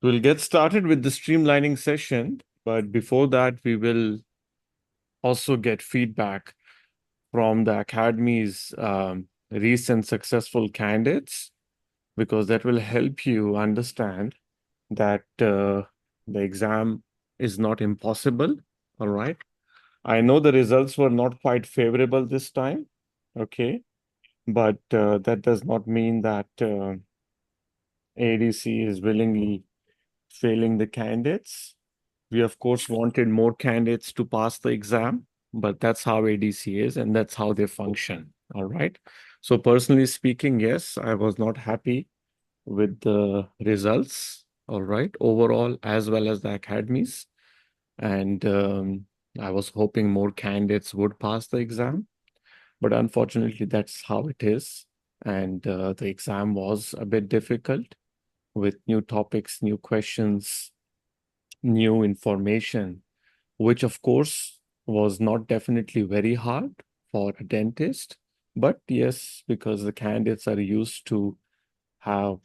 We'll get started with the streamlining session, but before that, we will also get feedback from the Academy's recent successful candidates, because that will help you understand that the exam is not impossible. All right. I know the results were not quite favorable this time. Okay. But that does not mean that ADC is willingly failing the candidates. We, of course, wanted more candidates to pass the exam, but that's how ADC is and that's how they function. All right. So, personally speaking, yes, I was not happy with the results. All right. Overall, as well as the academies. And I was hoping more candidates would pass the exam. But unfortunately, that's how it is. And the exam was a bit difficult with new topics, new questions, new information, which of course was not definitely very hard for a dentist. But yes, because the candidates are used to have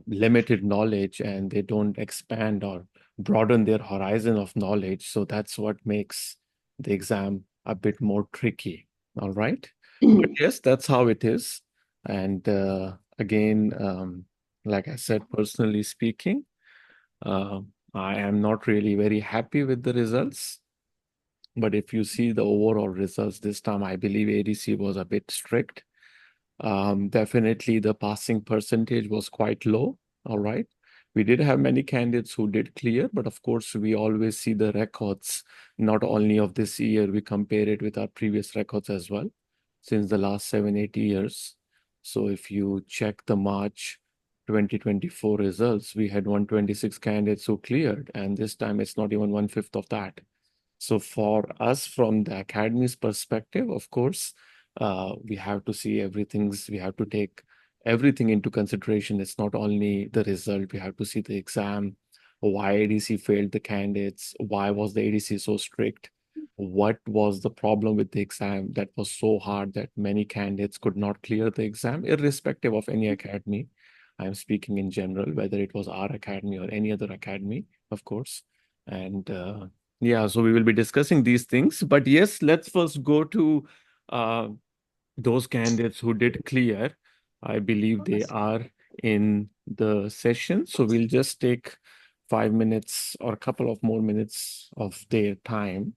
limited knowledge and they don't expand or broaden their horizon of knowledge. So that's what makes the exam a bit more tricky. All right. But yes, that's how it is. And again, like I said, personally speaking, uh, I am not really very happy with the results. But if you see the overall results this time, I believe ADC was a bit strict. Definitely the passing percentage was quite low. All right. We did have many candidates who did clear, but of course, we always see the records, not only of this year, we compare it with our previous records as well, since the last 7, 8 years. So if you check the March 2024 results, we had 126 candidates who cleared, and this time it's not even 1/5 of that. So for us, from the academy's perspective, of course, we have to see we have to take everything into consideration. It's not only the result, we have to see the exam, why ADC failed the candidates, why was the ADC so strict, what was the problem with the exam that was so hard that many candidates could not clear the exam, irrespective of any academy. I'm speaking in general, whether it was our academy or any other academy, of course. And yeah, so we will be discussing these things. But yes, let's first go to uh, those candidates who did clear. I believe they are in the session. So we'll just take 5 minutes or a couple of more minutes of their time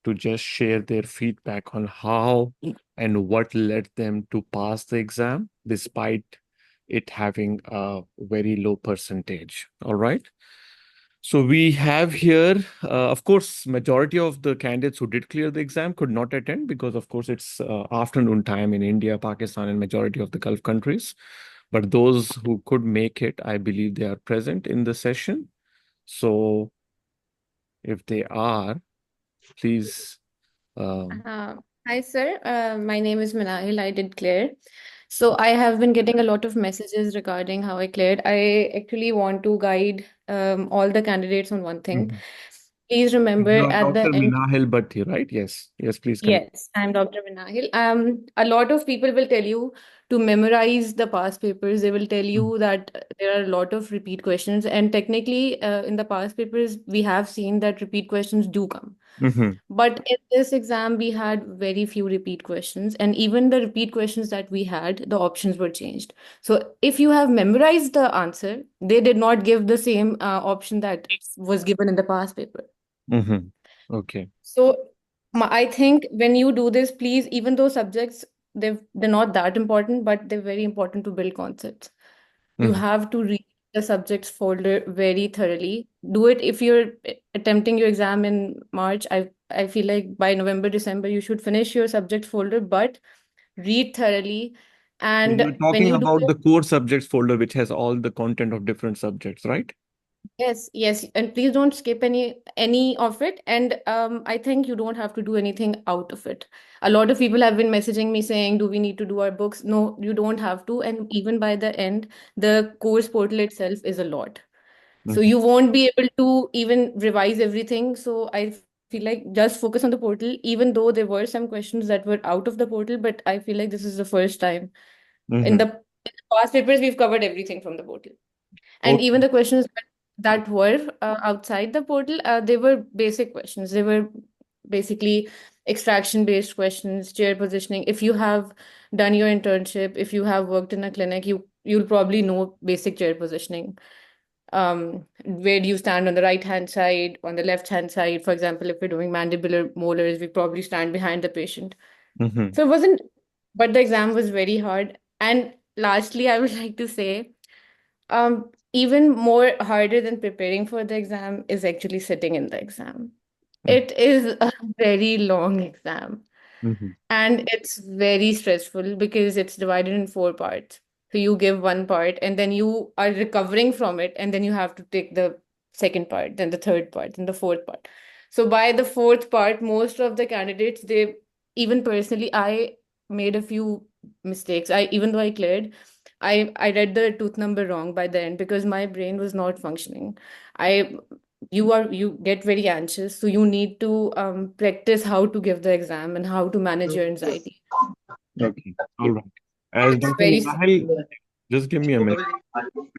to just share their feedback on how and what led them to pass the exam despite it having a very low percentage. All right. So we have here, of course, majority of the candidates who did clear the exam could not attend because, of course, it's afternoon time in India, Pakistan, and majority of the Gulf countries. But those who could make it, I believe they are present in the session. So if they are, please. Uh, Hi, sir. My name is Manahil. I did clear. So I have been getting a lot of messages regarding how I cleared. I actually want to guide all the candidates on one thing. Mhm. Please remember You are at Dr. the end. Minahil Bhatti, right? Yes. Yes, please continue. Yes, I'm Dr. Minahil. A lot of people will tell you to memorize the past papers. They will tell you that there are a lot of repeat questions, and technically, in the past papers, we have seen that repeat questions do come. Mm-hmm. But in this exam, we had very few repeat questions, and even the repeat questions that we had, the options were changed. So if you have memorized the answer, they did not give the same option that was given in the past paper. Mm-hmm. Okay. So I think when you do this, please, even though subjects they're not that important, but they're very important to build concepts. You Mm-hmm. have to read the subjects folder very thoroughly. Do it if you're attempting your exam in March. I feel like by November, December, you should finish your subject folder, but read thoroughly. So And you're when talking you do about it, the core subjects folder, which has all the content of different subjects, right? yes, yes, and please don't skip any of it. And I think you don't have to do anything out of it. A lot of people have been messaging me saying, "Do we need to do our books?" No, you don't have to. And even by the end, the course portal itself is a lot. So Mm-hmm. you won't be able to even revise everything. So I feel like just focus on the portal, even though there were some questions that were out of the portal. But I feel like this is the first time in Mm-hmm. the past papers we've covered everything from the portal, and even Okay. the questions. that were outside the portal, they were basic questions. They were basically extraction-based questions, chair positioning. If you have done your internship, if you have worked in a clinic, you'll probably know basic chair positioning. Where do you stand on the right hand side, on the left hand side? For example, if we're doing mandibular molars, we probably stand behind the patient. Mm-hmm. So it wasn't, but the exam was very hard. And lastly, I would like to say, even more harder than preparing for the exam is actually sitting in the exam. It is a very long exam. Mm-hmm. And it's very stressful because it's divided in four parts. So you give one part and then you are recovering from it, and then you have to take the second part, then the third part, then the fourth part. So by the fourth part, most of the candidates, they, even personally, I made a few mistakes. Even though I cleared, I read the tooth number wrong by the end because my brain was not functioning. I you get very anxious, so you need to practice how to give the exam and how to manage your anxiety. Okay. All right. As It's Dr. very Minahil, just give me a minute.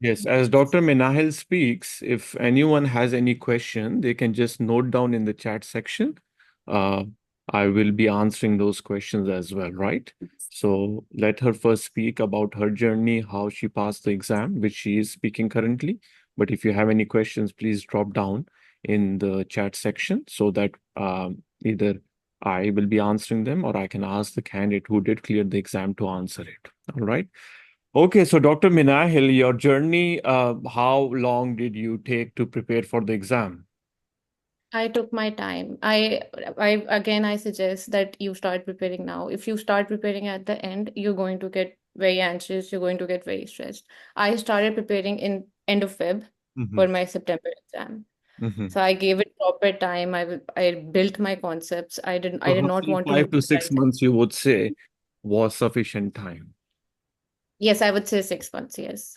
Yes, as Dr. Minahil speaks, if anyone has any question, they can just note down in the chat section. Uh, I will be answering those questions as well, right? So let her first speak about her journey, how she passed the exam, which she is speaking currently. But if you have any questions, please drop down in the chat section so that either I will be answering them or I can ask the candidate who did clear the exam to answer it. All right. Okay, so Dr. Minahil, your journey, how long did you take to prepare for the exam? I took my time. I suggest that you start preparing now. If you start preparing at the end, you're going to get very anxious, you're going to get very stressed. I started preparing in end of Feb Mm-hmm. for my September exam. Mm-hmm. So I gave it proper time. I built my concepts. I So did not roughly want to lose 5 to 6 time. months, you would say, was sufficient time. Yes, I would say 6 months, yes.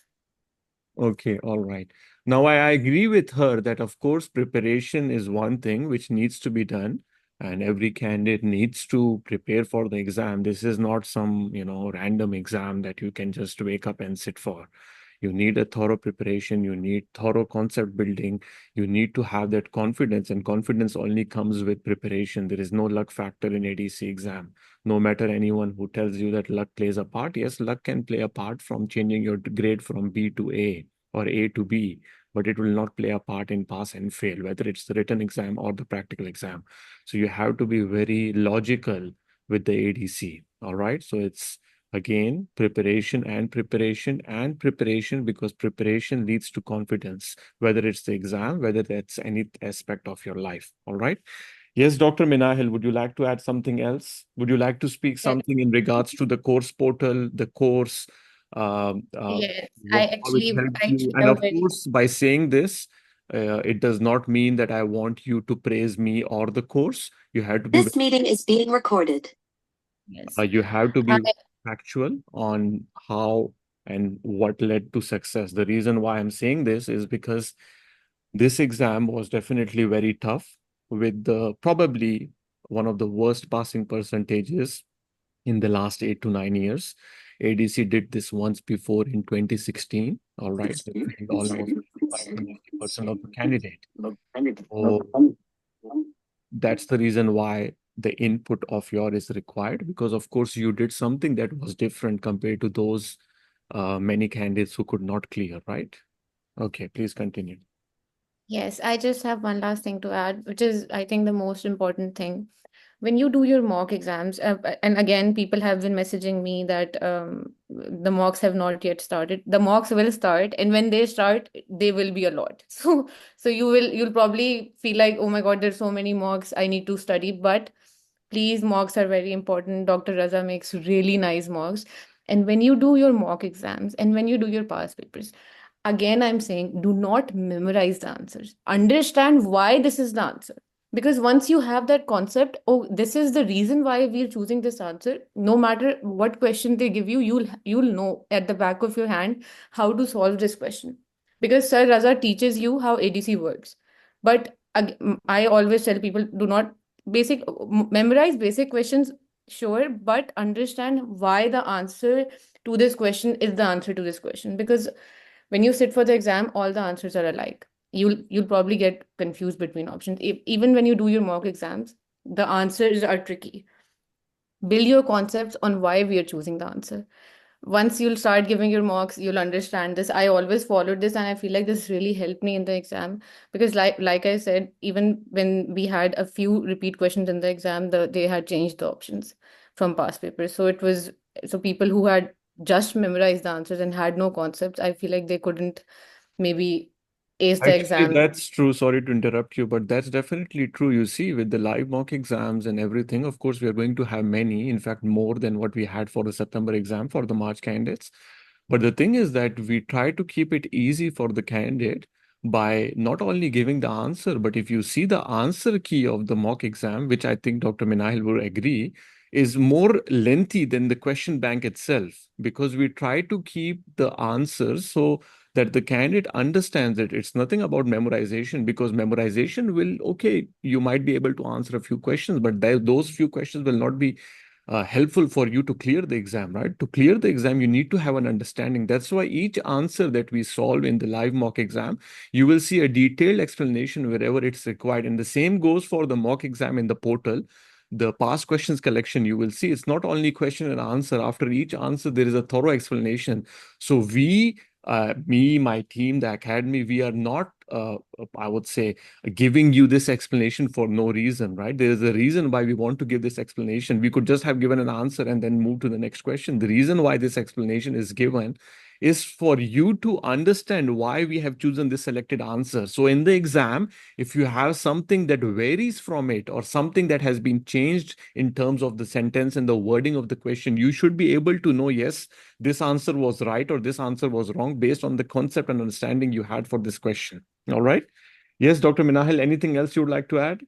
Okay, all right. Now, I agree with her that, of course, preparation is one thing which needs to be done, and every candidate needs to prepare for the exam. This is not some, random exam that you can just wake up and sit for. You need a thorough preparation, you need thorough concept building, you need to have that confidence, and confidence only comes with preparation. There is no luck factor in ADC exam. No matter anyone who tells you that luck plays a part, yes, luck can play a part from changing your grade from B to A or A to B, but it will not play a part in pass and fail, whether it's the written exam or the practical exam. So you have to be very logical with the ADC. All right. So it's again preparation and preparation and preparation, because preparation leads to confidence, whether it's the exam, whether that's any aspect of your life. All right. Yes, Dr. Minahil, would you like to add something else? Would you like to speak Yes, something in regards to the course portal, the course, yes. how it helped I you? actually And have of a very, course, by saying this, it does not mean that I want you to praise me or the course. You have to be This meeting is being recorded. yes. you have to I, be factual on how and what led to success. The reason why I'm saying this is because this exam was definitely very tough, with probably one of the worst passing percentages in the last 8 to 9 years. ADC did this once before in 2016. All right, they failed almost 85 to 90% of the candidate. So that's the reason why the input of your is required, because of course you did something that was different compared to those many candidates who could not clear, right? Okay, please continue. yes, I just have one last thing to add, which is, I think, the most important thing. When you do your mock exams, and again, people have been messaging me that the mocks have not yet started. The mocks will start, and when they start, they will be a lot. So you'll probably feel like, oh my God, there's so many mocks, I need to study. But please, mocks are very important. Dr. Raza makes really nice mocks. And when you do your mock exams and when you do your past papers, again, I'm saying, do not memorize the answers. Understand why this is the answer. Because once you have that concept, oh, this is the reason why we're choosing this answer, no matter what question they give you, you'll know at the back of your hand how to solve this question. Because Sir Raza teaches you how ADC works. But I always tell people, do not memorize basic questions, sure, but understand why the answer to this question is the answer to this question. Because when you sit for the exam, all the answers are alike. you'll probably get confused between options. Even when you do your mock exams, the answers are tricky. Build your concepts on why we are choosing the answer. Once you'll start giving your mocks, you'll understand this. I always followed this, and I feel like this really helped me in the exam, because like I said, even when we had a few repeat questions in the exam, they had changed the options from past papers. So people who had just memorized the answers and had no concepts, I feel like they couldn't maybe ace the Actually, exam. that's true. Sorry to interrupt you, but that's definitely true. You see, with the live mock exams and everything, of course, we are going to have many, in fact, more than what we had for the September exam for the March candidates. But the thing is that we try to keep it easy for the candidate by not only giving the answer, but if you see the answer key of the mock exam, which I think Dr. Minahil will agree, is more lengthy than the question bank itself, because we try to keep the answers so that the candidate understands it. It's nothing about memorization, because memorization will, okay, you might be able to answer a few questions, but those few questions will not be helpful for you to clear the exam, right? To clear the exam, you need to have an understanding. That's why each answer that we solve in the live mock exam, you will see a detailed explanation wherever it's required. And the same goes for the mock exam in the portal. The past questions collection, you will see it's not only question and answer. After each answer, there is a thorough explanation. So me, my team, the academy, we are not, I would say, giving you this explanation for no reason, right? There is a reason why we want to give this explanation. We could just have given an answer and then move to the next question. The reason why this explanation is given is for you to understand why we have chosen this selected answer. So in the exam, if you have something that varies from it or something that has been changed in terms of the sentence and the wording of the question, you should be able to know, yes, this answer was right or this answer was wrong based on the concept and understanding you had for this question. All right. Yes, Dr. Minahil, anything else you would like to add?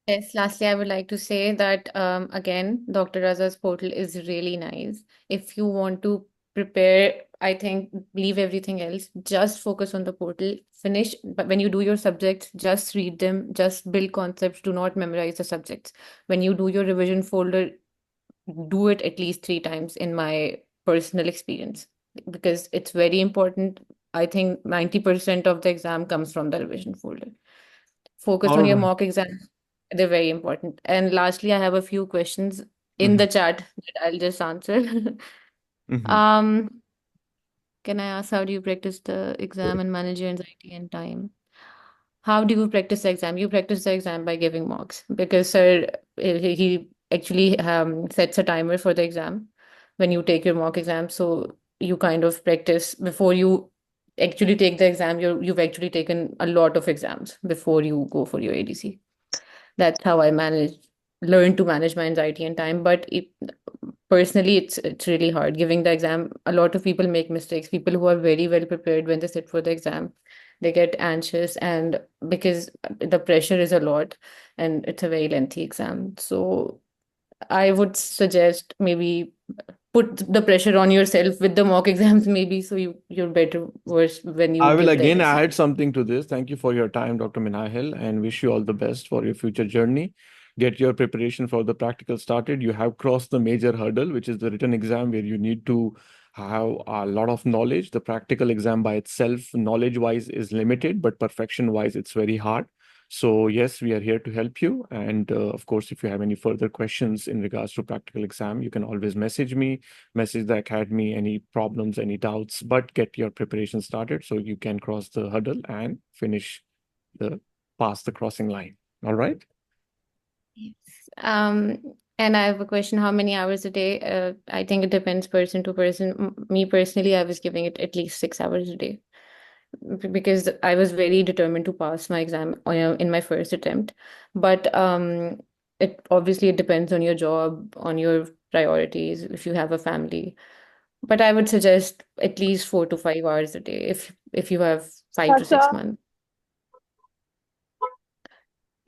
Yes, lastly, I would like to say that again, Dr. Raza's portal is really nice. If you want to prepare, I think leave everything else, just focus on the portal, finish. But when you do your subjects, just read them, just build concepts, do not memorize the subjects. When you do your revision folder, do it at least 3 times in my personal experience, because it's very important. I think 90% of the exam comes from the revision folder. Focus All on your right. mock exams. They're very important. And lastly, I have a few questions in Mm-hmm. the chat that I'll just answer. Mm-hmm. Um, can I ask, how do you practice the exam and manage your anxiety and time? How do you practice the exam? You practice the exam by giving mocks, because sir, he actually sets a timer for the exam when you take your mock exam. So you kind of practice before you actually take the exam. You've actually taken a lot of exams before you go for your ADC. That's how I learn to manage my anxiety and time. But personally, it's really hard giving the exam. A lot of people make mistakes. People who are very well prepared when they sit for the exam, they get anxious, and because the pressure is a lot and it's a very lengthy exam. So I would suggest maybe put the pressure on yourself with the mock exams, maybe, so you're better worse when you I will give the again ADC. add something to this. Thank you for your time, Dr. Minahil, and wish you all the best for your future journey. Get your preparation for the practical started. You have crossed the major hurdle, which is the written exam, where you need to have a lot of knowledge. The practical exam by itself, knowledge-wise, is limited, but perfection-wise, it's very hard. So yes, we are here to help you. And of course, if you have any further questions in regards to practical exam, you can always message me, message the academy, any problems, any doubts, but get your preparation started so you can cross the hurdle and finish the past the crossing line. All right. Yes. Um, and I have a question. How many hours a day? I think it depends person to person. Me personally, I was giving it at least 6 hours a day, because I was very determined to pass my exam in my first attempt. But it depends on your job, on your priorities, if you have a family. But I would suggest at least 4 to 5 hours a day if you have 5 to 6 months.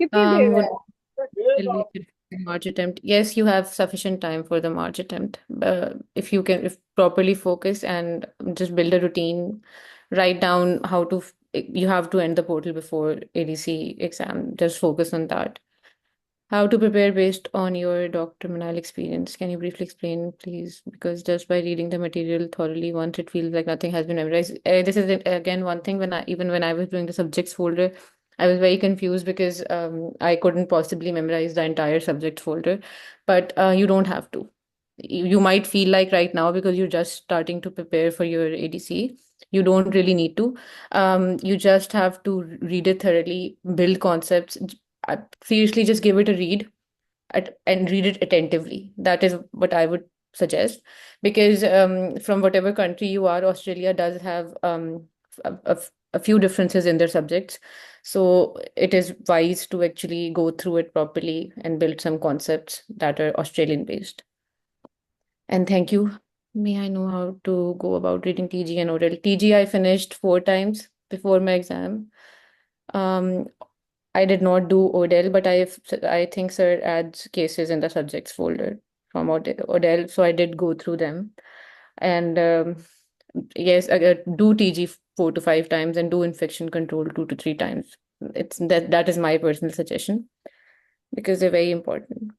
कितनी देर Would है Till we could March attempt. Yes, you have sufficient time for the March attempt. If you can, if properly focus and just build a routine, write down how to. You have to end the portal before ADC exam. Just focus on that. How to prepare based on your doctrinal experience. Can you briefly explain, please? Because just by reading the material thoroughly once, it feels like nothing has been memorized. This is again one thing when I was doing the subjects folder, I was very confused because I couldn't possibly memorize the entire subject folder. But you don't have to. You might feel like right now because you're just starting to prepare for your ADC. You don't really need to. You just have to read it thoroughly, build concepts. Seriously, just give it a read and read it attentively. That is what I would suggest, because from whatever country you are, Australia does have a, a, a few differences in their subjects. So it is wise to actually go through it properly and build some concepts that are Australian based. And thank you. May I know how to go about reading TG and oral? TG I finished 4 times before my exam. I did not do Odell, but I think sir adds cases in the subjects folder from Odell, so I did go through them. And yes, do TG 4 to 5 times and do infection control 2 to 3 times. That is my personal suggestion because they're very important.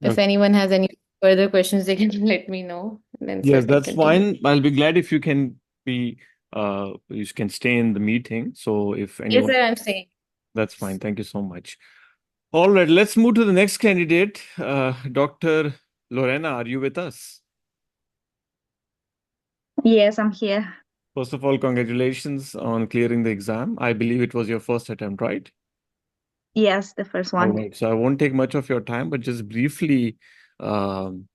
If anyone has any further questions, they can let me know. And then Yes, sir can that's continue. fine. I'll be glad if you can you can stay in the meeting. So if Yes, anyone, sir, I'm saying. that's fine. Thank you so much. All right, let's move to the next candidate. Dr. Lorena, are you with us? Yes, I'm here. First of all, congratulations on clearing the exam. I believe it was your first attempt, right? Yes, the first All one. right. So I won't take much of your time, but just briefly um,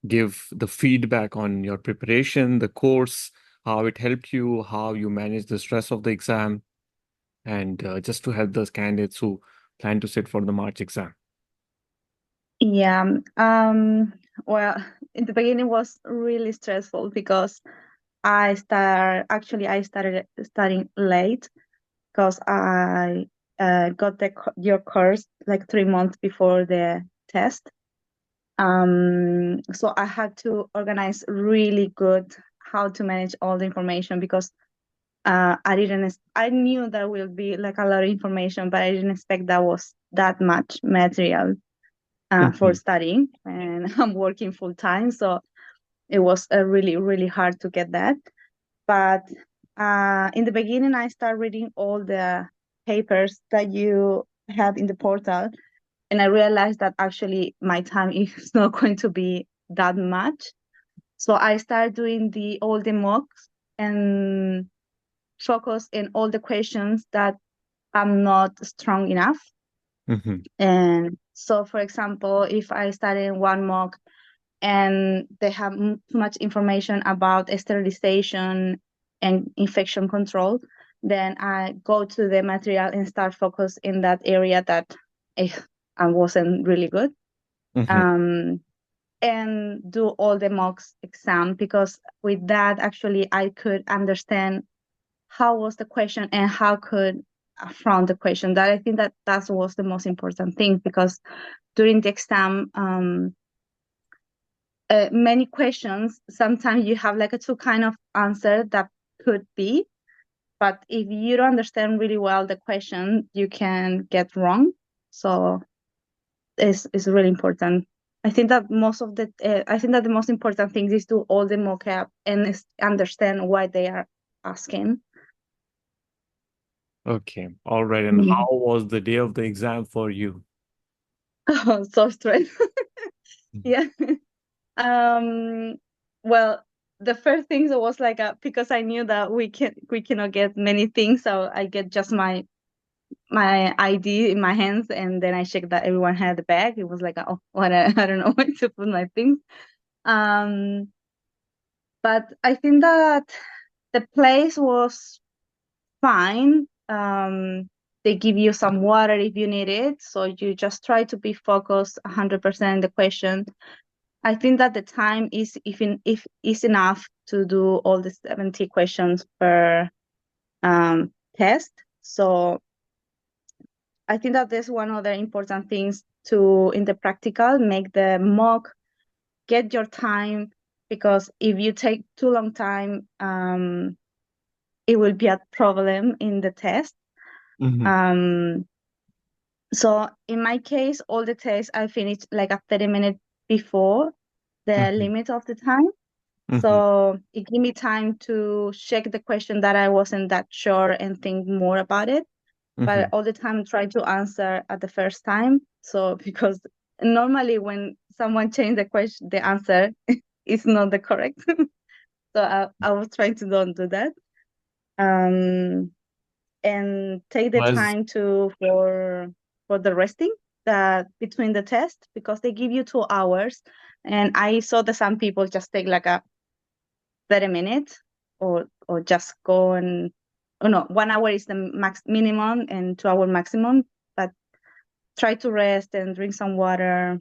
give the feedback on your preparation, the course, how it helped you, how you managed the stress of the exam, and just to help those candidates who plan to sit for the March exam. Yeah. Well, in the beginning was really stressful because I started studying late because I got your course like 3 months before the test. So I had to organize really good how to manage all the information because I knew there will be like a lot of information, but I didn't expect that was that much material for studying, and I'm working full time, so it was really, really hard to get that. But in the beginning, I started reading all the papers that you have in the portal, and I realized that actually my time is not going to be that much. So I started doing all the mocks and focus in all the questions that I'm not strong enough. And so, for example, if I study in one mock and they have too much information about sterilization and infection control, then I go to the material and start focus in that area that I wasn't really good. And do all the mocks exam, because with that, actually, I could understand how was the question and how could affront the question. That I think that was the most important thing, because during the exam, many questions, sometimes you have like a two kind of answer that could be, but if you don't understand really well the question, you can get wrong. So it's really important. I think that the most important thing is to all the mock-up and understand why they are asking. Okay. All right. And how was the day of the exam for you? So stressed. Yeah. Well, the first thing was like because I knew that we cannot get many things, so I get just my ID in my hands, and then I checked that everyone had the bag. It was like, oh, what I don't know where to put my things. But I think that the place was fine. They give you some water if you need it, so you just try to be focused 100% in the question. I think that the time is enough to do all the 70 questions per test. So I think that there's one other important things to, in the practical, make the mock, get your time, because if you take too long time, it will be a problem in the test. So in my case, all the tests I finished like a 30 minutes before the limit of the time. So it gave me time to check the question that I wasn't that sure and think more about it. But all the time try to answer at the first time. So because normally when someone change the question, the answer is not the correct. So I was trying to don't do that. And take the time for the resting that between the test, because they give you 2 hours, and I saw that some people just take like a 30 minutes or just go and no, 1 hour is the max minimum and 2 hour maximum, but try to rest and drink some water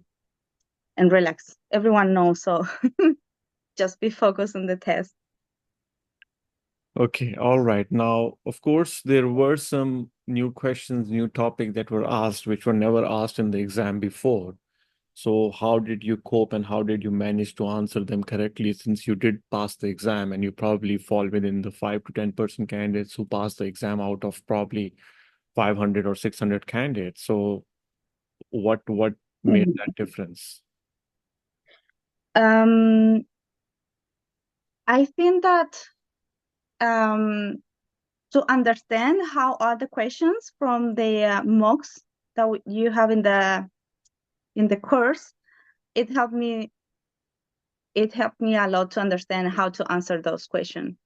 and relax. Everyone knows, so just be focused on the test. Okay, all right. Now, of course, there were some new questions, new topics that were asked, which were never asked in the exam before. So how did you cope and how did you manage to answer them correctly, since you did pass the exam and you probably fall within the 5 to 10% candidates who passed the exam out of probably 500 or 600 candidates. So what made that difference? I think that to understand how are the questions from the mocks that you have in the course, it helped me a lot to understand how to answer those questions.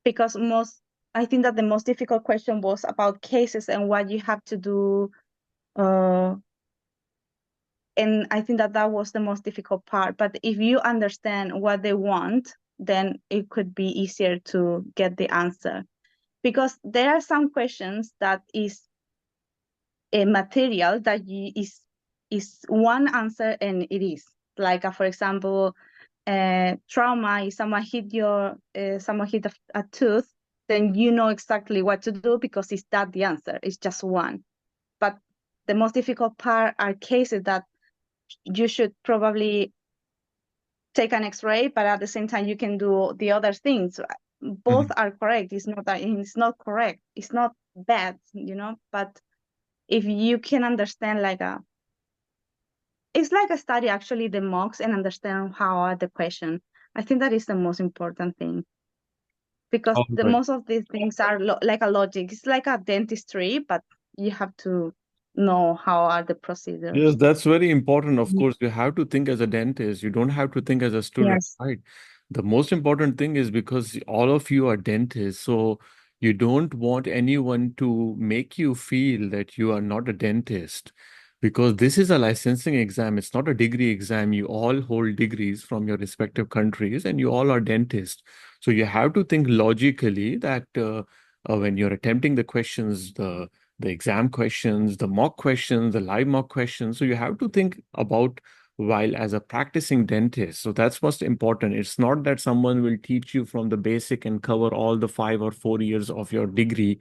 Because I think that the most difficult question was about cases and what you have to do. And I think that was the most difficult part. But if you understand what they want, then it could be easier to get the answer. Because there are some questions that is a material that is one answer and it is. Like, for example, trauma, if someone hit a tooth, then you know exactly what to do because it's that the answer. It's just one. But the most difficult part are cases that you should probably take an X-ray, but at the same time you can do the other things. Both are correct. It's not correct. It's not bad, But if you can understand it's like a study actually the mocks and understand how are the question. I think that is the most important thing, because most of these things are like a logic. It's like a dentistry, but you have to know how are the procedures. Yes, that's very important. Of course, you have to think as a dentist. You don't have to think as a student, right? The most important thing is because all of you are dentists, so you don't want anyone to make you feel that you are not a dentist, because this is a licensing exam. It's not a degree exam. You all hold degrees from your respective countries and you all are dentists. So you have to think logically that when you're attempting the questions, the exam questions, the mock questions, the live mock questions. So you have to think about while as a practicing dentist. So that's most important. It's not that someone will teach you from the basic and cover all the 5 or 4 years of your degree,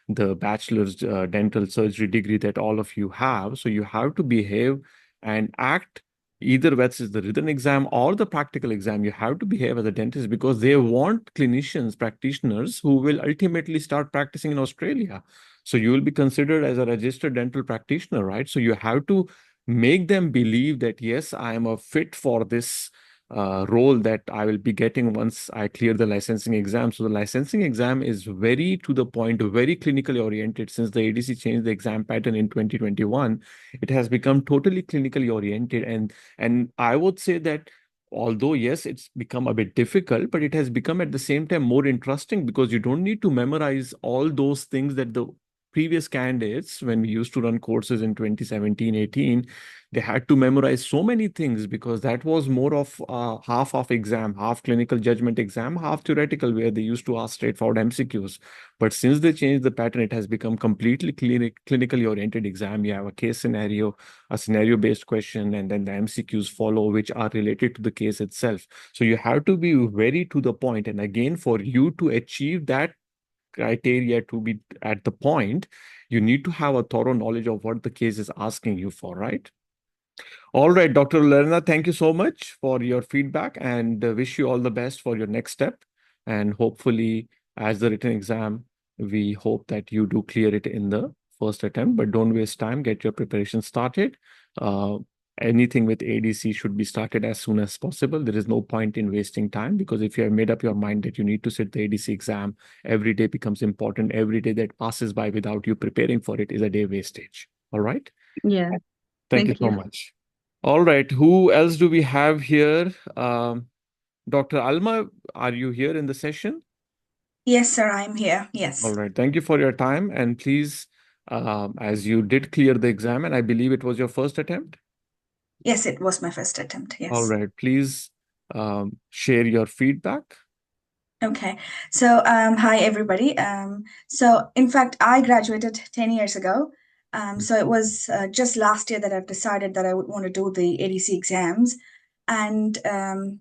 the bachelor's dental surgery degree that all of you have. So you have to behave and act either whether it's the written exam or the practical exam. You have to behave as a dentist because they want clinicians, practitioners who will ultimately start practicing in Australia. So you will be considered as a registered dental practitioner, right? So you have to make them believe that, yes, I am a fit for this role that I will be getting once I clear the licensing exam. So the licensing exam is very to the point, very clinically oriented. Since the ADC changed the exam pattern in 2021, it has become totally clinically oriented. And I would say that although, yes, it's become a bit difficult, but it has become at the same time more interesting because you don't need to memorize all those things that the previous candidates, when we used to run courses in 2017-18, they had to memorize so many things because that was more of half of exam, half clinical judgment exam, half theoretical, where they used to ask straightforward MCQs. But since they changed the pattern, it has become completely clinically oriented exam. You have a case scenario, a scenario-based question, and then the MCQs follow, which are related to the case itself. So you have to be very to the point. And again, for you to achieve that criteria to be at the point, you need to have a thorough knowledge of what the case is asking you for, right? All right, Dr. Lerna, thank you so much for your feedback and wish you all the best for your next step. And hopefully, as the written exam, we hope that you do clear it in the first attempt, but don't waste time. Get your preparation started. Uh, Anything with ADC should be started as soon as possible. There is no point in wasting time, because if you have made up your mind that you need to sit the ADC exam, every day becomes important. Every day that passes by without you preparing for it is a day wastage. All right. Yeah. Thank you Thank so you. much. All right. Who else do we have here? Dr. Alma, are you here in the session? Yes, sir, I'm here. Yes. All right. Thank you for your time. And please, as you did clear the exam, and I believe it was your first attempt. Yes, it was my first attempt. Yes. All right. Please share your feedback. Okay. So, hi, everybody. So in fact, I graduated 10 years ago. So it was just last year that I've decided that I would want to do the ADC exams. And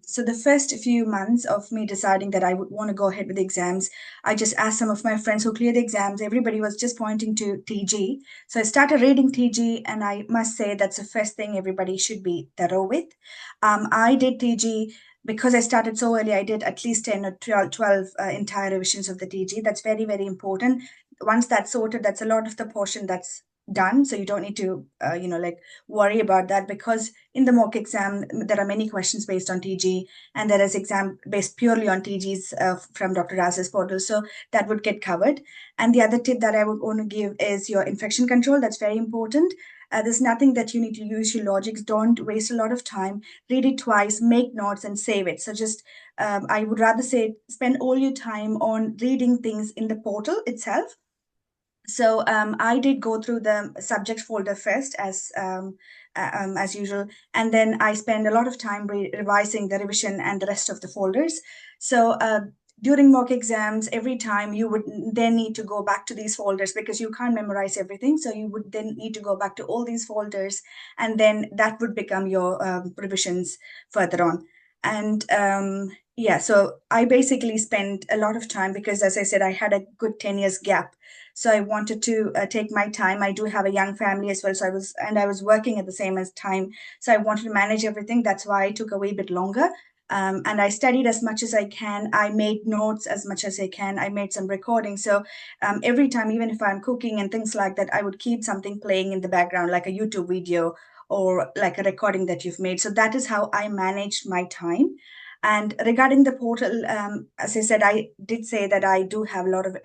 so the first few months of me deciding that I would want to go ahead with the exams, I just asked some of my friends who cleared the exams. Everybody was just pointing to TG. So I started reading TG, and I must say that's the first thing everybody should be thorough with. I did TG because I started so early. I did at least 10 or 12 entire revisions of the TG. That's very, very important. Once that's sorted, that's a lot of the portion that's done. So you don't need to, worry about that, because in the mock exam, there are many questions based on TG, and there is exam based purely on TGs from Dr. Raz's portal. So that would get covered. And the other tip that I would want to give is your infection control. That's very important. There's nothing that you need to use your logics. Don't waste a lot of time. Read it twice, make notes, and save it. So just, I would rather say, spend all your time on reading things in the portal itself. So I did go through the subject folder first, as usual, and then I spend a lot of time revising the revision and the rest of the folders. So during mock exams, every time you would then need to go back to these folders, because you can't memorize everything. So you would then need to go back to all these folders, and then that would become your revisions further on. And yeah, so I basically spent a lot of time, because as I said, I had a good 10 years gap. So I wanted to take my time. I do have a young family as well. So I was working at the same as time. So I wanted to manage everything. That's why I took a wee bit longer. And I studied as much as I can. I made notes as much as I can. I made some recordings. So every time, even if I'm cooking and things like that, I would keep something playing in the background, like a YouTube video or like a recording that you've made. So that is how I managed my time. And regarding the portal, as I said, I did say that I do have a lot of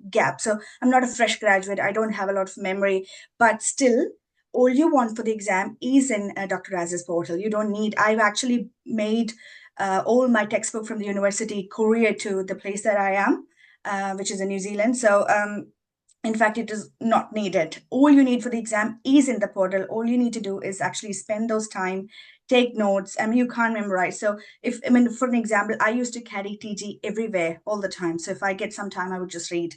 gaps. So I'm not a fresh graduate. I don't have a lot of memory, but still, all you want for the exam is in Dr. Raz's portal. You don't need, I've actually made all my textbook from the university courier to the place that I am, which is in New Zealand. So in fact, it is not needed. All you need for the exam is in the portal. All you need to do is actually spend those time, take notes. I mean, you can't memorize. So for an example, I used to carry TG everywhere all the time. So if I get some time, I would just read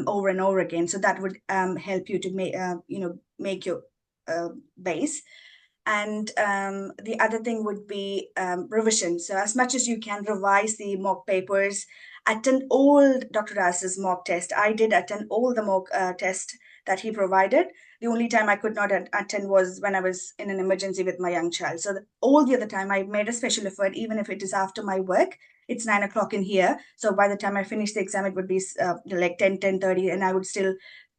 over and over again. So that would help you to make your base. And the other thing would be revision. So as much as you can revise the mock papers, attend all Dr. Raz's mock test. I did attend all the mock test that he provided. The only time I could not attend was when I was in an emergency with my young child. So all the other time I made a special effort, even if it is after my work. It's 9 o'clock in here. So by the time I finish the exam, it would be like 10:30, and I would still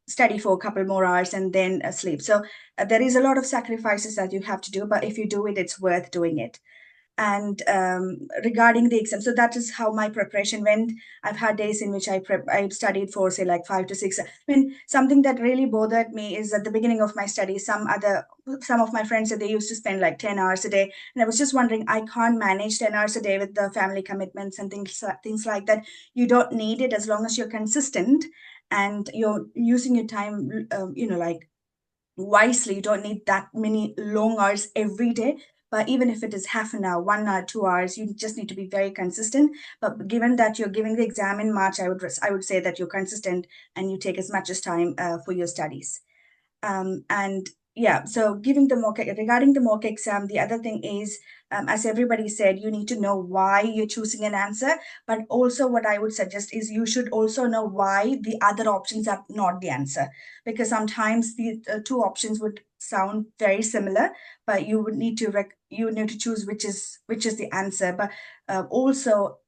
study for a couple more hours and then sleep. So there is a lot of sacrifices that you have to do, but if you do it, it's worth doing it. And regarding the exam, so that is how my preparation went. I've had days in which I studied for, say, like 5 to 6. I mean, something that really bothered me is at the beginning of my study, some of my friends said they used to spend like 10 hours a day. And I was just wondering, I can't manage 10 hours a day with the family commitments and things like that. You don't need it as long as you're consistent and you're using your time, like wisely. You don't need that many long hours every day. But even if it is half an hour, 1 hour, 2 hours, you just need to be very consistent. But given that you're giving the exam in March, I would say that you're consistent and you take as much as time for your studies. And yeah, so regarding the mock exam, the other thing is, as everybody said, you need to know why you're choosing an answer. But also what I would suggest is you should also know why the other options are not the answer. Because sometimes the two options would sound very similar, but you would need to choose which is the answer. But also,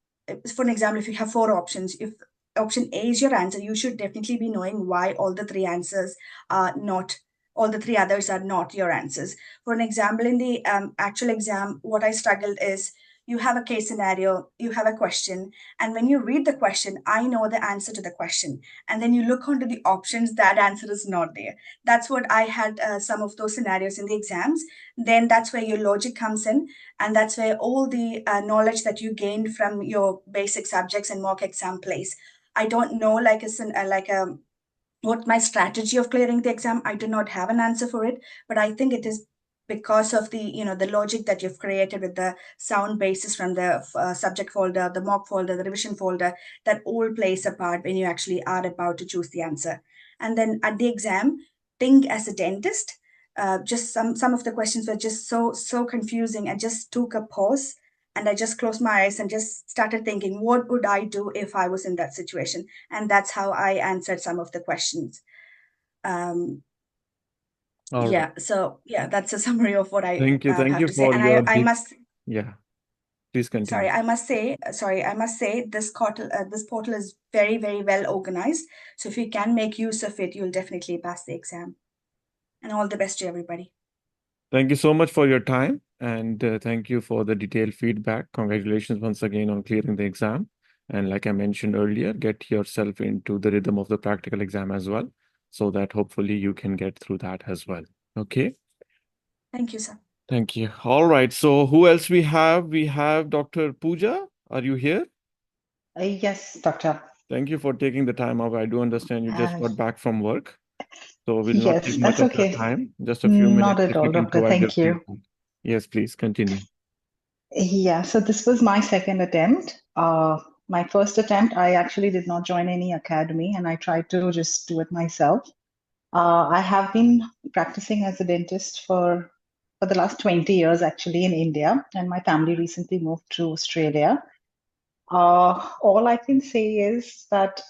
for an example, if you have 4 options, if option A is your answer, you should definitely be knowing why all the three answers are not, all the three others are not your answers. For an example, in the actual exam, what I struggled is, you have a case scenario, you have a question, and when you read the question, I know the answer to the question. And then you look onto the options, that answer is not there. That's what I had some of those scenarios in the exams. Then that's where your logic comes in. And that's where all the knowledge that you gained from your basic subjects and mock exam plays. I don't know, what my strategy of clearing the exam, I do not have an answer for it, but I think it is because of the the logic that you've created with the sound basis from the subject folder, the mock folder, the revision folder, that all plays a part when you actually are about to choose the answer. And then at the exam, think as a dentist. Just some of the questions were just so confusing, and just took a pause, and I just closed my eyes and just started thinking, what would I do if I was in that situation? And that's how I answered some of the questions. All right. Yeah, so yeah, that's a summary of what I Thank you. Thank have you to say. for And your I must, yeah. Please continue. I must say this portal is very, very well organized. So if you can make use of it, you'll definitely pass the exam. And all the best to everybody. Thank you so much for your time, and thank you for the detailed feedback. Congratulations once again on clearing the exam. And like I mentioned earlier, get yourself into the rhythm of the practical exam as well, so that hopefully you can get through that as well. Okay. Thank you, sir. Thank you. All right. So who else we have? We have Dr. Pooja. Are you here? Yes, doctor. Thank you for taking the time out. I do understand you just got back from work, so we'll not Yes, take much that's of your okay. time. Just a few Not minutes at if you all, can doctor. provide your Thank you. feedback. Yes, please continue. Yeah, so this was my second attempt. My first attempt, I actually did not join any academy, and I tried to just do it myself. I have been practicing as a dentist for the last 20 years actually in India, and my family recently moved to Australia. All I can say is that,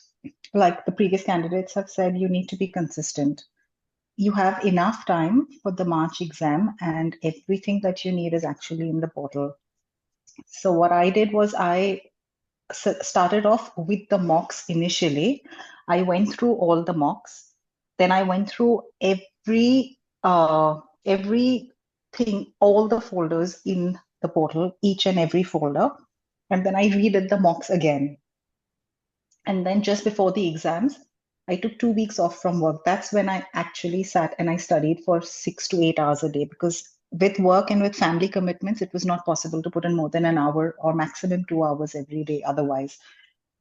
like the previous candidates have said, you need to be consistent. You have enough time for the March exam, and everything that you need is actually in the portal. So what I did was I started off with the mocks initially. I went through all the mocks. Then I went through everything, all the folders in the portal, each and every folder. And then I redid the mocks again. And then just before the exams, I took 2 weeks off from work. That's when I actually sat and I studied for 6 to 8 hours a day, because with work and with family commitments, it was not possible to put in more than an hour or maximum 2 hours every day otherwise.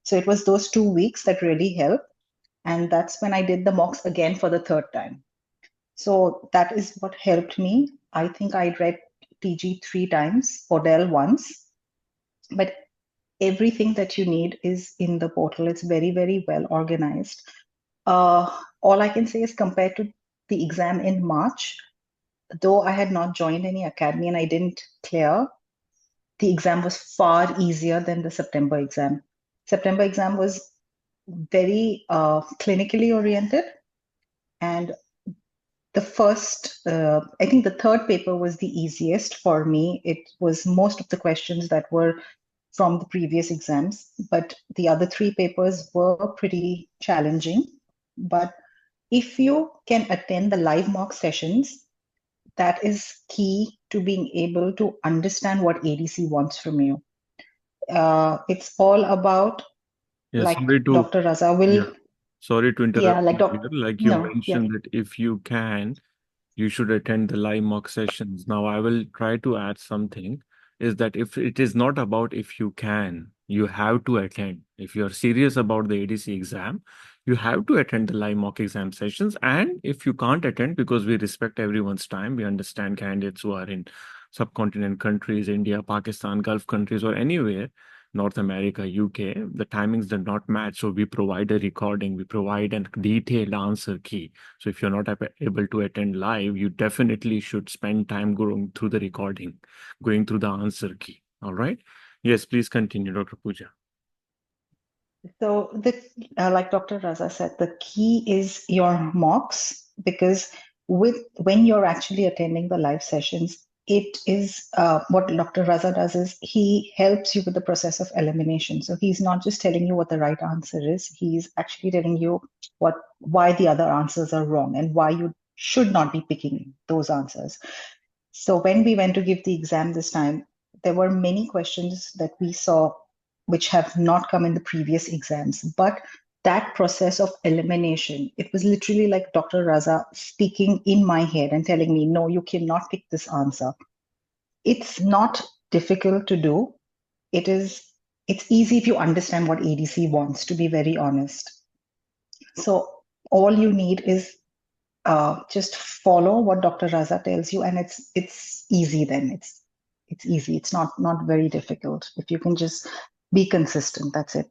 So it was those 2 weeks that really helped. And that's when I did the mocks again for the third time. So that is what helped me. I think I read TG 3 times, Odell once, but everything that you need is in the portal. It's very, very well organized. All I can say is, compared to the exam in March, though I had not joined any academy and I didn't clear, the exam was far easier than the September exam. September exam was very clinically oriented, and the first, I think the third paper was the easiest for me. It was most of the questions that were from the previous exams, but the other three papers were pretty challenging. But if you can attend the live mock sessions, that is key to being able to understand what ADC wants from you. It's all about, like Dr. Raza will. Sorry to interrupt you. Like you mentioned that if you can, you should attend the live mock sessions. Now, I will try to add something, is that if it is not about if you can, you have to attend. If you're serious about the ADC exam, you have to attend the live mock exam sessions. And if you can't attend, because we respect everyone's time, we understand candidates who are in subcontinent countries, India, Pakistan, Gulf countries, or anywhere, North America, UK, the timings do not match. So we provide a recording, we provide a detailed answer key. So if you're not able to attend live, you definitely should spend time going through the recording, going through the answer key. All right. Yes, please continue, Dr. Pooja. So like Dr. Raza said, the key is your mocks, because when you're actually attending the live sessions, it is what Dr. Raza does is he helps you with the process of elimination. So he's not just telling you what the right answer is, he's actually telling you why the other answers are wrong and why you should not be picking those answers. So when we went to give the exam this time, there were many questions that we saw which have not come in the previous exams, but that process of elimination, it was literally like Dr. Raza speaking in my head and telling me, no, you cannot pick this answer. It's not difficult to do. It's easy if you understand what ADC wants, to be very honest. So all you need is just follow what Dr. Raza tells you, and it's easy then. It's easy. It's not very difficult. If you can just be consistent, that's it.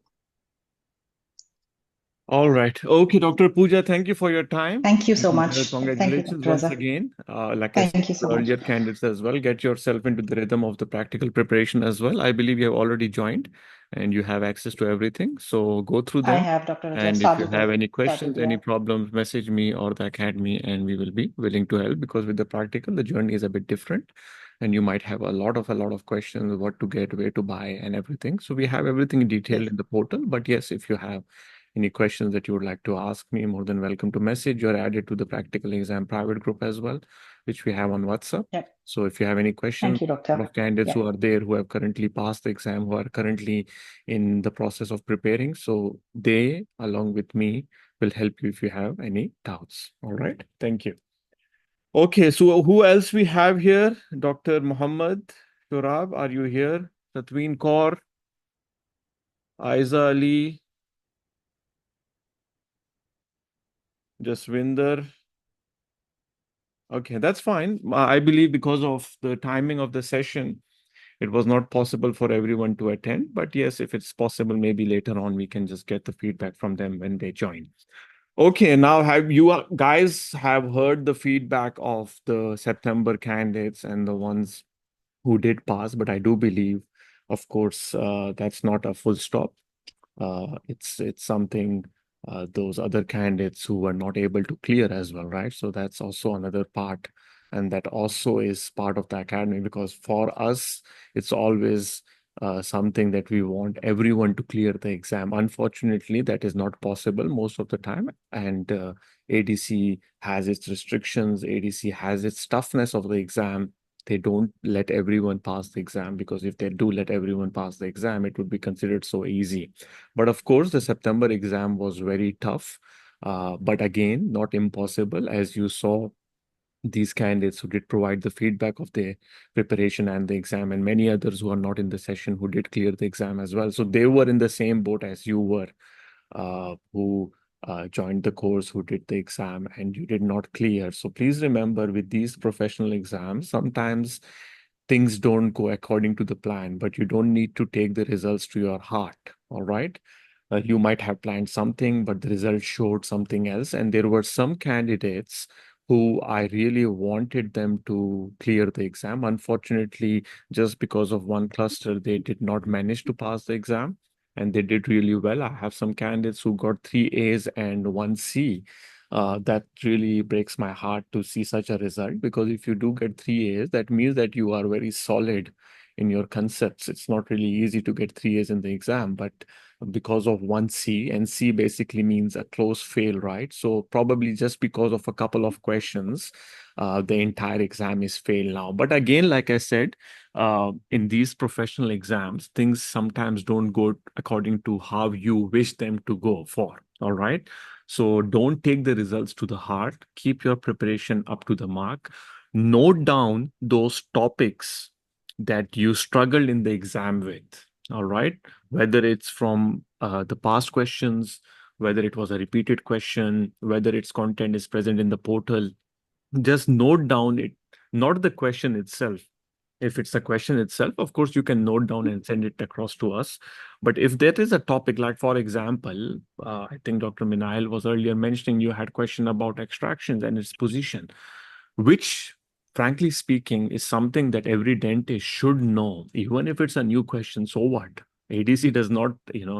All right. Okay, Dr. Pooja, thank you for your time. Thank you so And, much. Thank you, congratulations Dr. once Raza. again. Like I Thank said you so to much. earlier candidates as well, get yourself into the rhythm of the practical preparation as well. I believe you have already joined and you have access to everything. So go through I them. have, Dr. Raza. And if you have any questions, yeah. any problems, message me or the academy, and we will be willing to help, because with the practical, the journey is a bit different. And you might have a lot of questions, what to get, where to buy, and everything. So we have everything detailed in the portal. But yes, if you have any questions that you would like to ask me, more than welcome to message. You're added to the practical exam private group as well, which we have on WhatsApp. Yep. So if you have any questions, Thank you, Doctor. of candidates who are there, who have currently passed the exam, who are currently in the process of preparing, so they, along with me, will help you if you have any doubts. All right. Thank you. Okay, so who else we have here? Dr. Muhammad Shurab, are you here? Tatween Kaur, Aiza Ali, Jaswinder. Okay, that's fine. I believe because of the timing of the session, it was not possible for everyone to attend. But yes, if it's possible, maybe later on we can just get the feedback from them when they join. Okay, now have you guys have heard the feedback of the September candidates and the ones who did pass, but I do believe, of course, that's not a full stop. It's something those other candidates who were not able to clear as well, right? So that's also another part, and that also is part of the academy, because for us, it's always something that we want everyone to clear the exam. Unfortunately, that is not possible most of the time, and ADC has its restrictions, ADC has its toughness of the exam. They don't let everyone pass the exam, because if they do let everyone pass the exam, it would be considered so easy. But of course, the September exam was very tough, but again, not impossible. As you saw, these candidates who did provide the feedback of their preparation and the exam, and many others who are not in the session who did clear the exam as well. So they were in the same boat as you were, who joined the course, who did the exam, and you did not clear. So please remember, with these professional exams, sometimes things don't go according to the plan, but you don't need to take the results to your heart. All right. You might have planned something, but the result showed something else. And there were some candidates who I really wanted them to clear the exam. Unfortunately, just because of one cluster, they did not manage to pass the exam, and they did really well. I have some candidates who got 3 A's and 1 C. That really breaks my heart to see such a result, because if you do get 3 A's, that means that you are very solid in your concepts. It's not really easy to get 3 A's in the exam, but because of 1 C, and C basically means a close fail, right? So probably just because of a couple of questions, the entire exam is failed now. But again, like I said, in these professional exams, things sometimes don't go according to how you wish them to go for, all right? So don't take the results to the heart. Keep your preparation up to the mark. Note down those topics that you struggled in the exam with, all right? Whether it's from the past questions, whether it was a repeated question, whether its content is present in the portal, just note down it, not the question itself. If it's a question itself, of course, you can note down and send it across to us. But if there is a topic, like for example, I think Dr. Minail was earlier mentioning you had question about extractions and its position, which, frankly speaking, is something that every dentist should know. Even if it's a new question, so what? ADC does not,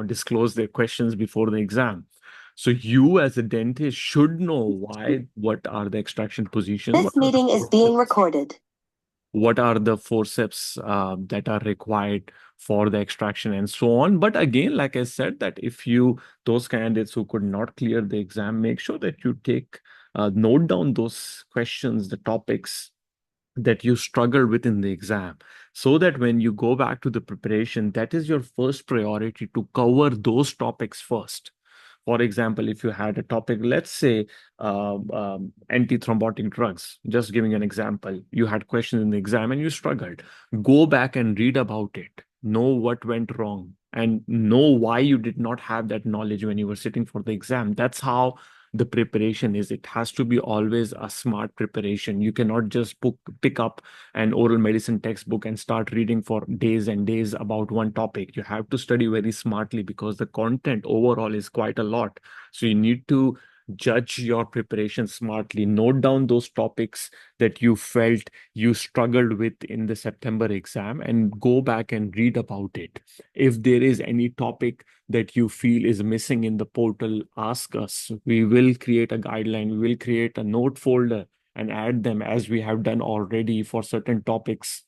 disclose their questions before the exam. So you as a dentist should know what are the extraction positions. This meeting is being recorded. what are the forceps that are required for the extraction and so on. But again, like I said, that if those candidates who could not clear the exam, make sure that you note down those questions, the topics that you struggled with in the exam, so that when you go back to the preparation, that is your first priority, to cover those topics first. For example, if you had a topic, let's say antithrombotic drugs, just giving an example, you had questions in the exam and you struggled, go back and read about it, know what went wrong, and know why you did not have that knowledge when you were sitting for the exam. That's how the preparation is. It has to be always a smart preparation. You cannot just pick up an oral medicine textbook and start reading for days and days about one topic. You have to study very smartly because the content overall is quite a lot. So you need to judge your preparation smartly. Note down those topics that you felt you struggled with in the September exam and go back and read about it. If there is any topic that you feel is missing in the portal, ask us. We will create a guideline. We will create a note folder and add them, as we have done already for certain topics.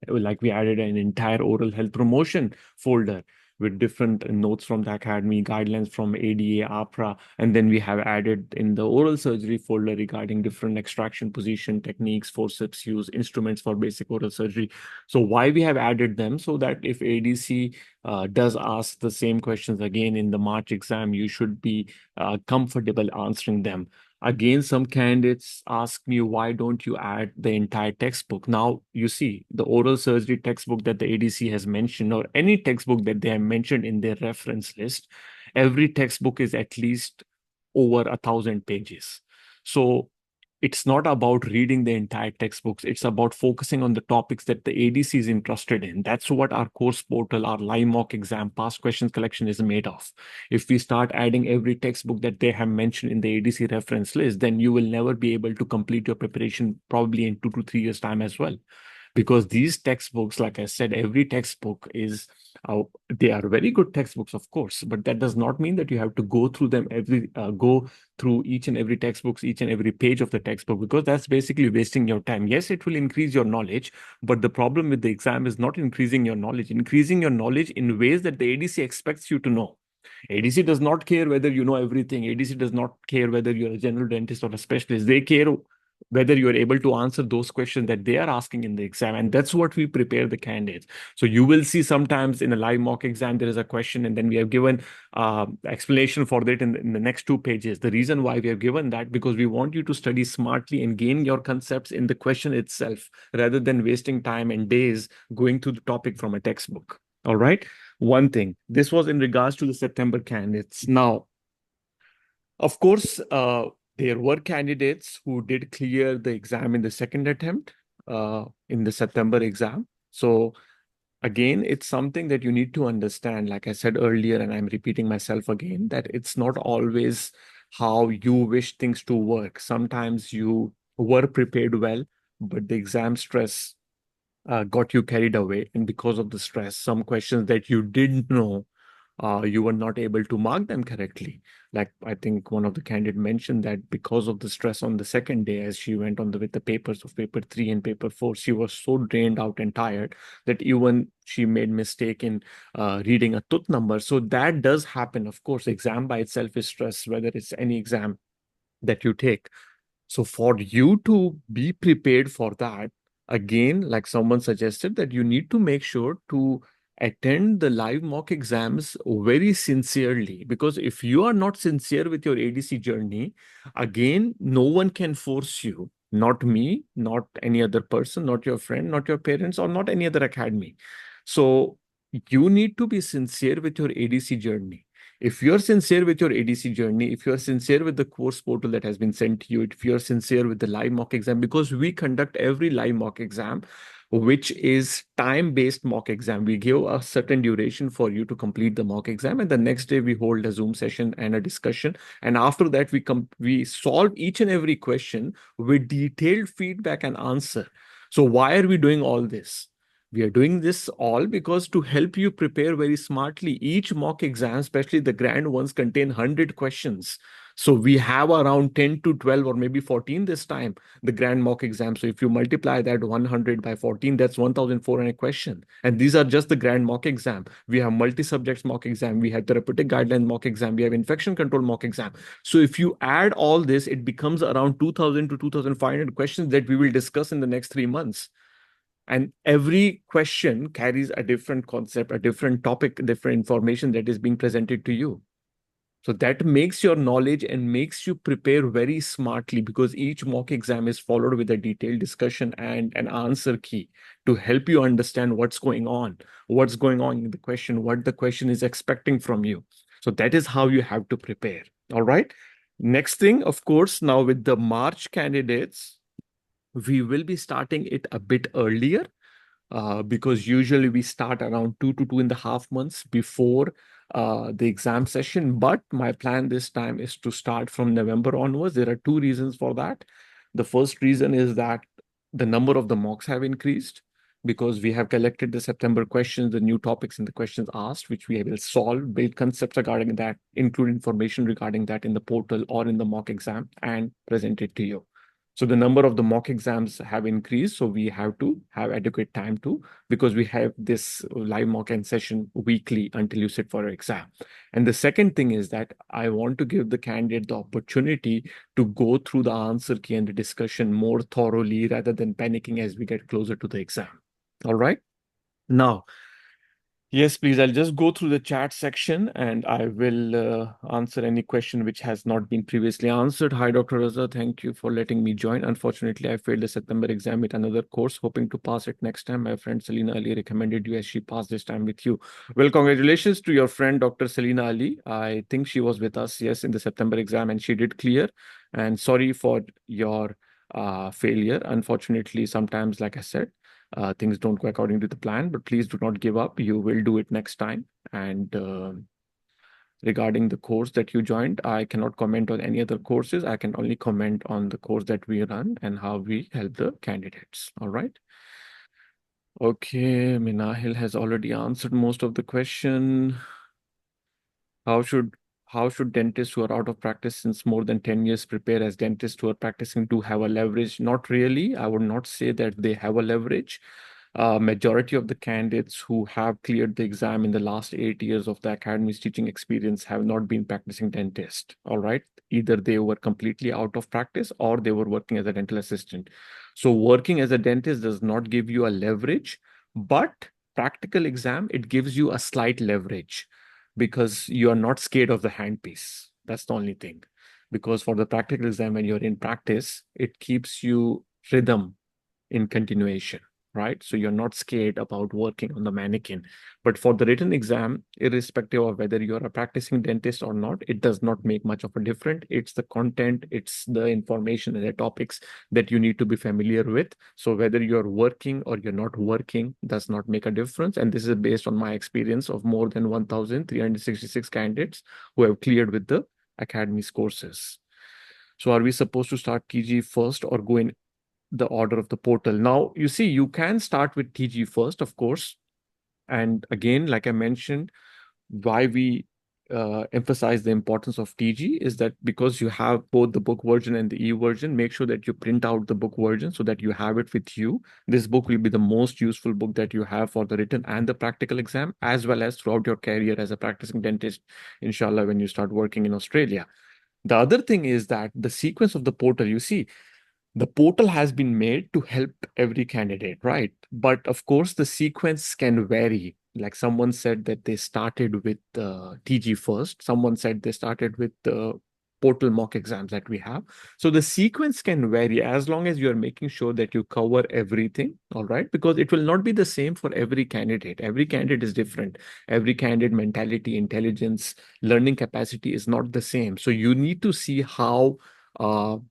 Like we added an entire oral health promotion folder with different notes from the academy, guidelines from ADA, APRA, and then we have added in the oral surgery folder regarding different extraction position techniques, forceps use, instruments for basic oral surgery. So why we have added them? So that if ADC does ask the same questions again in the March exam, you should be comfortable answering them. Again, some candidates ask me, why don't you add the entire textbook? Now, you see, the oral surgery textbook that the ADC has mentioned, or any textbook that they have mentioned in their reference list, every textbook is at least over 1,000 pages. So it's not about reading the entire textbooks. It's about focusing on the topics that the ADC is interested in. That's what our course portal, our live mock exam, past questions collection is made of. If we start adding every textbook that they have mentioned in the ADC reference list, then you will never be able to complete your preparation probably in 2 to 3 years' time as well. Because these textbooks, like I said, every textbook is, they are very good textbooks, of course, but that does not mean that you have to go through them go through each and every textbooks, each and every page of the textbook, because that's basically wasting your time. Yes, it will increase your knowledge, but the problem with the exam is not increasing your knowledge in ways that the ADC expects you to know. ADC does not care whether you know everything. ADC does not care whether you're a general dentist or a specialist. They care whether you are able to answer those questions that they are asking in the exam. And that's what we prepare the candidates. So you will see sometimes in a live mock exam, there is a question, and then we have given explanation for that in the next 2 pages. The reason why we have given that, because we want you to study smartly and gain your concepts in the question itself, rather than wasting time and days going through the topic from a textbook. All right. One thing, this was in regards to the September candidates. Now, of course, there were candidates who did clear the exam in the second attempt in the September exam. So again, it's something that you need to understand. Like I said earlier, and I'm repeating myself again, that it's not always how you wish things to work. Sometimes you were prepared well, but the exam stress got you carried away. And because of the stress, some questions that you didn't know, you were not able to mark them correctly. Like I think one of the candidates mentioned that because of the stress on the second day, as she went on with the papers of paper 3 and paper 4, she was so drained out and tired that even she made mistake in reading a tooth number. So that does happen. Of course, exam by itself is stress, whether it's any exam that you take. So for you to be prepared for that, again, like someone suggested, that you need to make sure to attend the live mock exams very sincerely, because if you are not sincere with your ADC journey, again, no one can force you, not me, not any other person, not your friend, not your parents, or not any other academy. So you need to be sincere with your ADC journey. If you're sincere with your ADC journey, if you're sincere with the course portal that has been sent to you, if you're sincere with the live mock exam, because we conduct every live mock exam, which is time-based mock exam. We give a certain duration for you to complete the mock exam, and the next day we hold a Zoom session and a discussion. And after that, we solve each and every question with detailed feedback and answer. So why are we doing all this? We are doing this all because to help you prepare very smartly. Each mock exam, especially the grand ones, contain 100 questions. So we have around 10 to 12 or maybe 14 this time, the grand mock exam. So if you multiply that 100 by 14, that's 1,400 questions. And these are just the grand mock exam. We have multi-subjects mock exam. We have therapeutic guideline mock exam. We have infection control mock exam. So if you add all this, it becomes around 2,000 to 2,500 questions that we will discuss in the next 3 months. And every question carries a different concept, a different topic, different information that is being presented to you. So that makes your knowledge and makes you prepare very smartly, because each mock exam is followed with a detailed discussion and an answer key to help you understand what's going on in the question, what the question is expecting from you. So that is how you have to prepare. All right. Next thing, of course, now with the March candidates, we will be starting it a bit earlier. Because usually we start around 2 to 2.5 months before the exam session. But my plan this time is to start from November onwards. There are 2 reasons for that. The first reason is that the number of the mocks have increased, because we have collected the September questions, the new topics and the questions asked, which we will solve, build concepts regarding that, include information regarding that in the portal or in the mock exam, and present it to you. So the number of the mock exams have increased. So we have to have adequate time to, because we have this live mock and session weekly until you sit for your exam. And the second thing is that I want to give the candidate the opportunity to go through the answer key and the discussion more thoroughly rather than panicking as we get closer to the exam. All right. Now, yes, please. I'll just go through the chat section and I will answer any question which has not been previously answered. Hi, Dr. Raza. Thank you for letting me join. Unfortunately, I failed the September exam with another course, hoping to pass it next time. My friend Selina Ali recommended you as she passed this time with you. Well, congratulations to your friend, Dr. Selina Ali. I think she was with us, yes, in the September exam, and she did clear. And sorry for your failure. Unfortunately, sometimes, like I said, things don't go according to the plan, but please do not give up. You will do it next time. And regarding the course that you joined, I cannot comment on any other courses. I can only comment on the course that we run and how we help the candidates. All right. Okay, Minahil has already answered most of the question. How should dentists who are out of practice since more than 10 years prepare as dentists who are practicing to have a leverage? Not really. I would not say that they have a leverage. Majority of the candidates who have cleared the exam in the last 8 years of the academy's teaching experience have not been practicing dentist. All right. Either they were completely out of practice or they were working as a dental assistant. So working as a dentist does not give you a leverage, but practical exam, it gives you a slight leverage, because you are not scared of the handpiece. That's the only thing. Because for the practical exam, when you're in practice, it keeps you rhythm in continuation, right? So you're not scared about working on the mannequin. But for the written exam, irrespective of whether you're a practicing dentist or not, it does not make much of a difference. It's the content, it's the information and the topics that you need to be familiar with. So whether you're working or you're not working does not make a difference. And this is based on my experience of more than 1,366 candidates who have cleared with the Academy's courses. So are we supposed to start TG first or go in the order of the portal? Now, you see, you can start with TG first, of course. And again, like I mentioned, why we emphasize the importance of TG is that because you have both the book version and the e-version, make sure that you print out the book version so that you have it with you. This book will be the most useful book that you have for the written and the practical exam, as well as throughout your career as a practicing dentist, inshallah, when you start working in Australia. The other thing is that the sequence of the portal, you see, the portal has been made to help every candidate, right? But of course, the sequence can vary. Like someone said that they started with TG first. Someone said they started with the portal mock exams that we have. So the sequence can vary as long as you're making sure that you cover everything, all right? Because it will not be the same for every candidate. Every candidate is different. Every candidate mentality, intelligence, learning capacity is not the same. So you need to see how the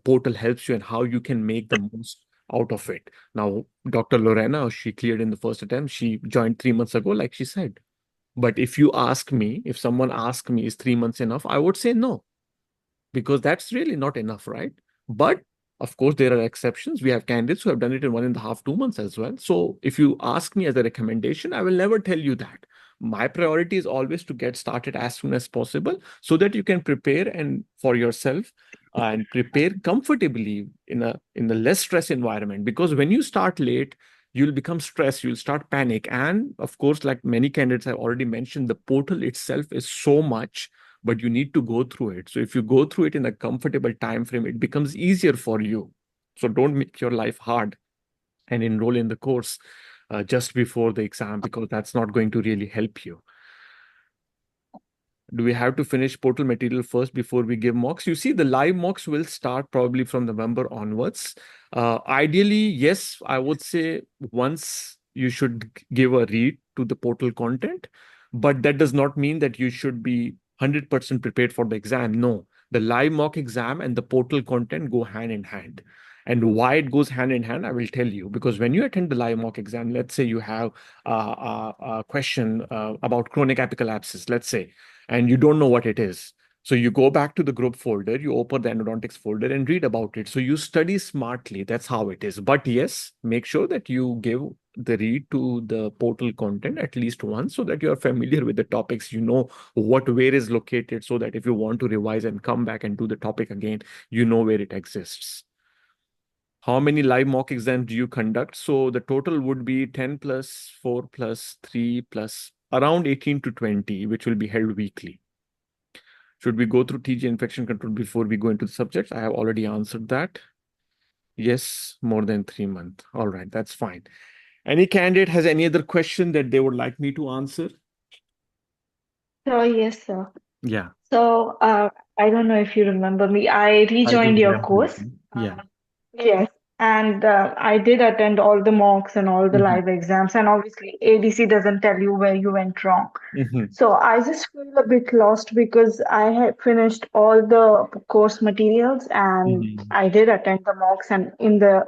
portal helps you and how you can make the most out of it. Now, Dr. Lorena, she cleared in the first attempt. She joined 3 months ago, like she said. But if you ask me, if someone asks me, is 3 months enough? I would say no, because that's really not enough, right? But of course, there are exceptions. We have candidates who have done it in 1.5, 2 months as well. So if you ask me as a recommendation, I will never tell you that. my priority is always to get started as soon as possible so that you can prepare and for yourself and prepare comfortably in a less stress environment. Because when you start late, you'll become stressed, you'll start panic. And of course, like many candidates have already mentioned, the portal itself is so much, but you need to go through it. So if you go through it in a comfortable time frame, it becomes easier for you. So don't make your life hard and enroll in the course just before the exam, because that's not going to really help you. Do we have to finish portal material first before we give mocks? You see, the live mocks will start probably from November onwards. Ideally, yes, I would say once you should give a read to the portal content, but that does not mean that you should be 100% prepared for the exam. No, the live mock exam and the portal content go hand in hand. And why it goes hand in hand, I will tell you. Because when you attend the live mock exam, let's say you have a question about chronic apical abscess, let's say, and you don't know what it is. So you go back to the group folder, you open the endodontics folder and read about it. So you study smartly. That's how it is. But yes, make sure that you give the read to the portal content at least once so that you are familiar with the topics, you know where is located, so that if you want to revise and come back and do the topic again, you know where it exists. How many live mock exams do you conduct? So the total would be 10 plus 4 plus 3 plus around 18 to 20, which will be held weekly. Should we go through TG infection control before we go into the subjects? I have already answered that. Yes, more than 3 months. All right, that's fine. Any candidate has any other question that they would like me to answer? So yes, sir. Yeah. So I don't know if you remember me. I rejoined your course. Yeah. Yes, and I did attend all the mocks and all the live exams, and obviously ADC doesn't tell you where you went wrong. So I just feel a bit lost because I had finished all the course materials and I did attend the mocks, and in the